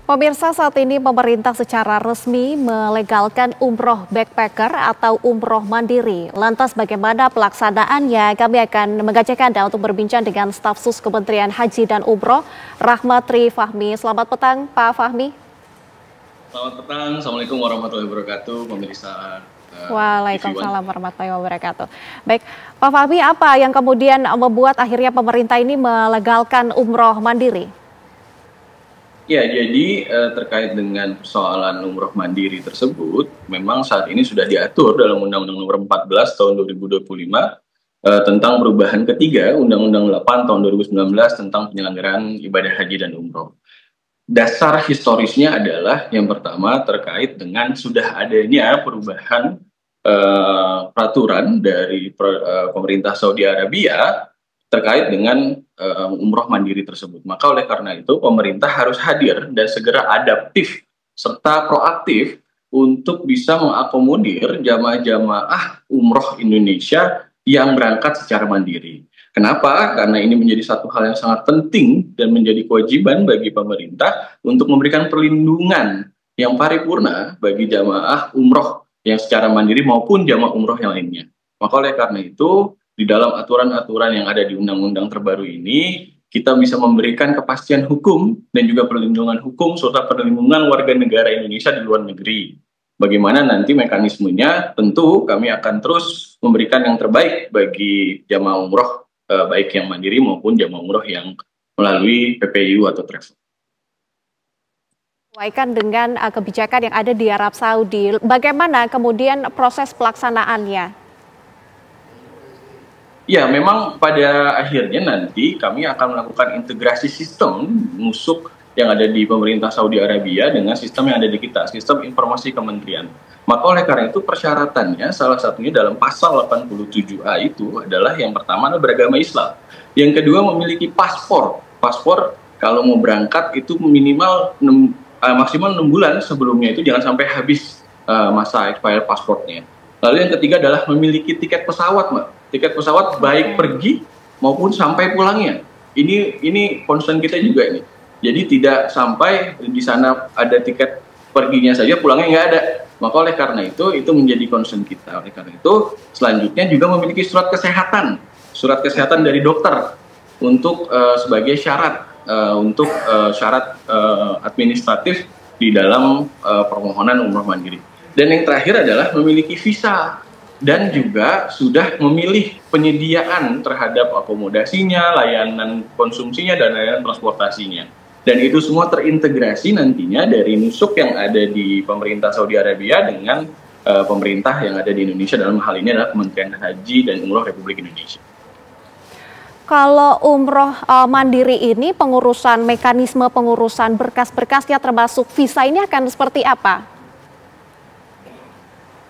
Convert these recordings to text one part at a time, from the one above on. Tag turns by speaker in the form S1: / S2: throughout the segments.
S1: Pemirsa, saat ini pemerintah secara resmi melegalkan umroh backpacker atau umroh mandiri. Lantas bagaimana pelaksanaannya? Kami akan mengajak Anda untuk berbincang dengan staf sus Kementerian Haji dan Umroh, Rahmatri Fahmi. Selamat petang, Pak Fahmi.
S2: Selamat petang, Assalamualaikum warahmatullahi wabarakatuh, pemirsa.
S1: Waalaikumsalam warahmatullahi wabarakatuh. Baik, Pak Fahmi, apa yang kemudian membuat akhirnya pemerintah ini melegalkan umroh mandiri?
S2: Ya, jadi terkait dengan persoalan umroh mandiri tersebut, memang saat ini sudah diatur dalam Undang-Undang Nomor 14 Tahun 2025 tentang perubahan ketiga Undang-Undang 8 Tahun 2019 tentang penyelenggaraan ibadah haji dan umroh. Dasar historisnya adalah yang pertama terkait dengan sudah adanya perubahan peraturan dari pemerintah Saudi Arabia terkait dengan umroh mandiri tersebut. Maka oleh karena itu pemerintah harus hadir dan segera adaptif serta proaktif untuk bisa mengakomodir jamaah-jamaah umroh Indonesia yang berangkat secara mandiri. Kenapa? Karena ini menjadi satu hal yang sangat penting dan menjadi kewajiban bagi pemerintah untuk memberikan perlindungan yang paripurna bagi jamaah umroh yang secara mandiri maupun jamaah umroh yang lainnya. Maka oleh karena itu, di dalam aturan-aturan yang ada di undang-undang terbaru ini, kita bisa memberikan kepastian hukum dan juga perlindungan hukum serta perlindungan warga negara Indonesia di luar negeri. Bagaimana nanti mekanismenya, tentu kami akan terus memberikan yang terbaik bagi jamaah umroh, baik yang mandiri maupun jamaah umroh yang melalui PPIU atau travel.
S1: Sesuaikan dengan kebijakan yang ada di Arab Saudi. Bagaimana kemudian proses pelaksanaannya?
S2: Ya, memang pada akhirnya nanti kami akan melakukan integrasi sistem nusuk yang ada di pemerintah Saudi Arabia dengan sistem yang ada di kita, sistem informasi kementerian. Maka oleh karena itu persyaratannya salah satunya dalam pasal 87A itu adalah yang pertama adalah beragama Islam. Yang kedua memiliki paspor. Paspor kalau mau berangkat itu minimal maksimal 6 bulan sebelumnya, itu jangan sampai habis masa expired pasportnya. Lalu yang ketiga adalah memiliki tiket pesawat, Mbak. Tiket pesawat baik pergi maupun sampai pulangnya. Ini concern kita juga ini. Jadi tidak sampai di sana ada tiket perginya saja, pulangnya nggak ada. Maka oleh karena itu menjadi concern kita. Oleh karena itu selanjutnya juga memiliki surat kesehatan dari dokter untuk sebagai syarat syarat administratif di dalam permohonan umroh mandiri. Dan yang terakhir adalah memiliki visa dan juga sudah memilih penyediaan terhadap akomodasinya, layanan konsumsinya, dan layanan transportasinya. Dan itu semua terintegrasi nantinya dari nusuk yang ada di pemerintah Saudi Arabia dengan pemerintah yang ada di Indonesia, dalam hal ini adalah Kementerian Haji dan Umroh Republik Indonesia.
S1: Kalau umroh mandiri ini mekanisme pengurusan berkas-berkasnya termasuk visa ini akan seperti apa?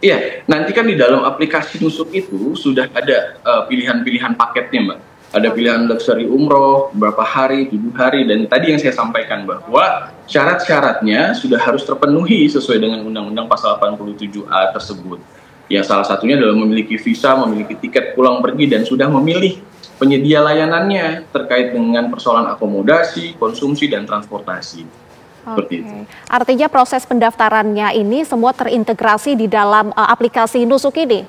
S2: Iya, nanti kan di dalam aplikasi nusuk itu sudah ada pilihan-pilihan paketnya, Mbak. Ada pilihan luxury umroh, berapa hari, 7 hari, dan tadi yang saya sampaikan bahwa syarat-syaratnya sudah harus terpenuhi sesuai dengan Undang-Undang Pasal 87A tersebut. Yang salah satunya adalah memiliki visa, memiliki tiket pulang pergi, dan sudah memilih penyedia layanannya terkait dengan persoalan akomodasi, konsumsi, dan transportasi. Seperti itu.
S1: Artinya proses pendaftarannya ini semua terintegrasi di dalam aplikasi nusuk ini?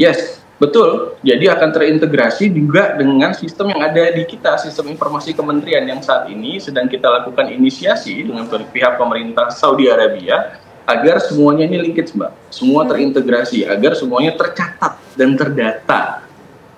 S2: Yes, betul. Jadi akan terintegrasi juga dengan sistem yang ada di kita, sistem informasi kementerian yang saat ini sedang kita lakukan inisiasi dengan pihak pemerintah Saudi Arabia agar semuanya ini linkage, Mbak. Semua terintegrasi, agar semuanya tercatat dan terdata.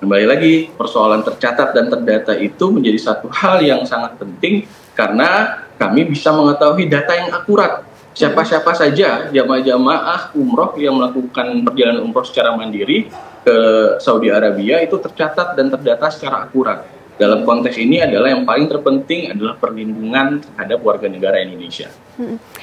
S2: Kembali lagi, persoalan tercatat dan terdata itu menjadi satu hal yang sangat penting karena kami bisa mengetahui data yang akurat. Siapa-siapa saja jamaah umroh yang melakukan perjalanan umroh secara mandiri ke Saudi Arabia itu tercatat dan terdata secara akurat. Dalam konteks ini adalah yang paling terpenting adalah perlindungan terhadap warga negara Indonesia.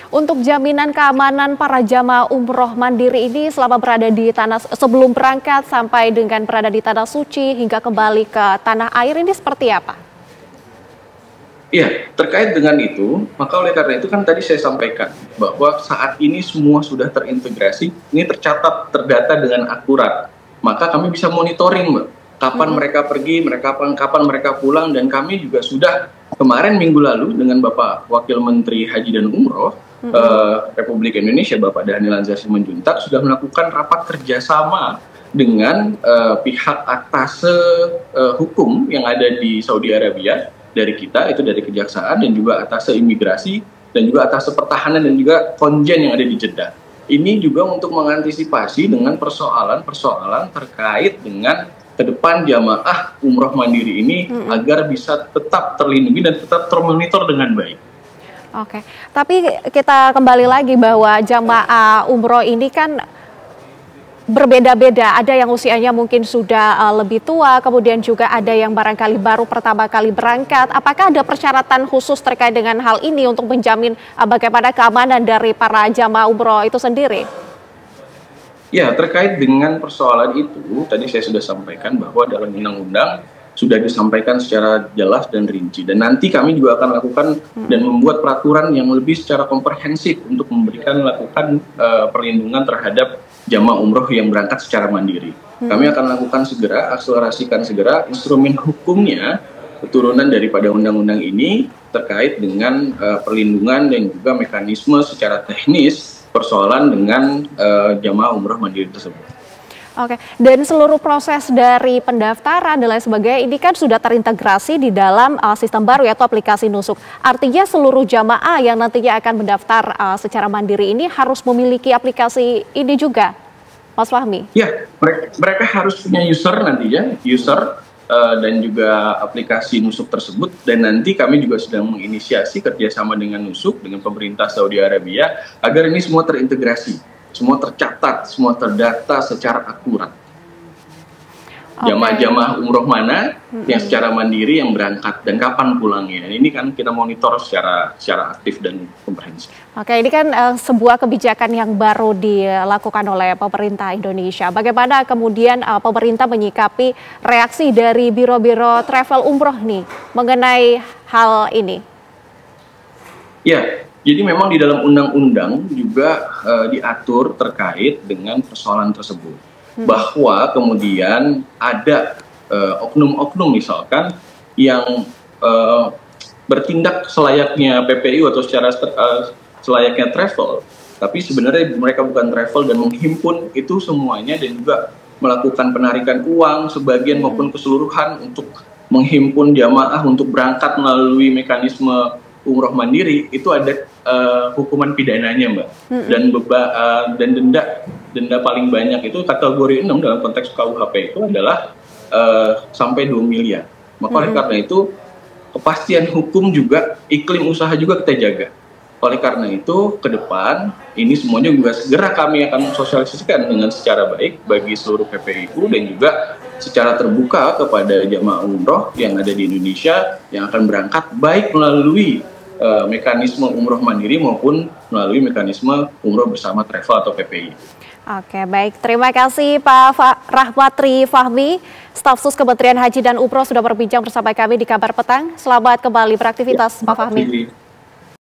S1: Untuk jaminan keamanan para jamaah umroh mandiri ini selama berada di tanah, sebelum berangkat sampai dengan berada di tanah suci hingga kembali ke tanah air ini seperti apa?
S2: Iya, terkait dengan itu, maka oleh karena itu kan tadi saya sampaikan bahwa saat ini semua sudah terintegrasi, ini tercatat, terdata dengan akurat. Maka kami bisa monitoring, Mbak. kapan mereka pergi, kapan mereka pulang, dan kami juga sudah kemarin minggu lalu dengan Bapak Wakil Menteri Haji dan Umroh Republik Indonesia, Bapak Dhanil Anzar Simanjuntak, sudah melakukan rapat kerjasama dengan pihak atas hukum yang ada di Saudi Arabia dari kita, itu dari Kejaksaan, dan juga atas imigrasi, dan juga atas pertahanan, dan juga konjen yang ada di Jeddah. Ini juga untuk mengantisipasi dengan persoalan-persoalan terkait dengan ke depan jamaah umroh mandiri ini agar bisa tetap terlindungi dan tetap termonitor dengan baik.
S1: Oke, tapi kita kembali lagi bahwa jamaah umroh ini kan berbeda-beda. Ada yang usianya mungkin sudah lebih tua, kemudian juga ada yang barangkali baru pertama kali berangkat. Apakah ada persyaratan khusus terkait dengan hal ini untuk menjamin bagaimana keamanan dari para jamaah umroh itu sendiri?
S2: Ya, terkait dengan persoalan itu, tadi saya sudah sampaikan bahwa dalam undang-undang sudah disampaikan secara jelas dan rinci. Dan nanti kami juga akan lakukan dan membuat peraturan yang lebih secara komprehensif untuk lakukan perlindungan terhadap jamaah umroh yang berangkat secara mandiri. Kami akan lakukan segera, akselerasikan segera instrumen hukumnya, keturunan daripada undang-undang ini terkait dengan perlindungan dan juga mekanisme secara teknis persoalan dengan jamaah umroh mandiri tersebut.
S1: Oke, dan seluruh proses dari pendaftaran dan lain sebagainya ini kan sudah terintegrasi di dalam sistem baru yaitu aplikasi Nusuk. Artinya seluruh jamaah yang nantinya akan mendaftar secara mandiri ini harus memiliki aplikasi ini juga, Mas Fahmi?
S2: Ya, mereka harus punya user nantinya, dan juga aplikasi Nusuk tersebut, dan nanti kami juga sedang menginisiasi kerjasama dengan Nusuk, dengan pemerintah Saudi Arabia, agar ini semua terintegrasi. Semua tercatat, semua terdata secara akurat. Jamaah-jamaah umroh mana yang secara mandiri yang berangkat dan kapan pulangnya. Ini kan kita monitor secara aktif dan komprehensif.
S1: Oke, ini kan sebuah kebijakan yang baru dilakukan oleh pemerintah Indonesia. Bagaimana kemudian pemerintah menyikapi reaksi dari biro-biro travel umroh nih mengenai hal ini?
S2: Ya. Jadi memang di dalam undang-undang juga diatur terkait dengan persoalan tersebut. Bahwa kemudian ada oknum-oknum misalkan yang bertindak selayaknya PPIU atau secara selayaknya travel. Tapi sebenarnya mereka bukan travel dan menghimpun itu semuanya dan juga melakukan penarikan uang sebagian maupun keseluruhan untuk menghimpun jamaah untuk berangkat melalui mekanisme umroh mandiri, itu ada hukuman pidananya, Mbak. Dan denda paling banyak itu kategori 6 dalam konteks KUHP itu adalah sampai 2 miliar. Maka oleh karena itu kepastian hukum juga, iklim usaha juga kita jaga. Oleh karena itu ke depan ini semuanya juga segera kami akan sosialisasikan dengan secara baik bagi seluruh PPIU dan juga secara terbuka kepada jamaah umroh yang ada di Indonesia yang akan berangkat baik melalui mekanisme umroh mandiri maupun melalui mekanisme umroh bersama travel atau PPI.
S1: Oke, baik. Terima kasih Pak Rahmatri Fahmi, Staf Sus Kementerian Haji dan Umroh sudah berbincang bersama kami di Kabar Petang. Selamat kembali beraktivitas, Pak Fahmi.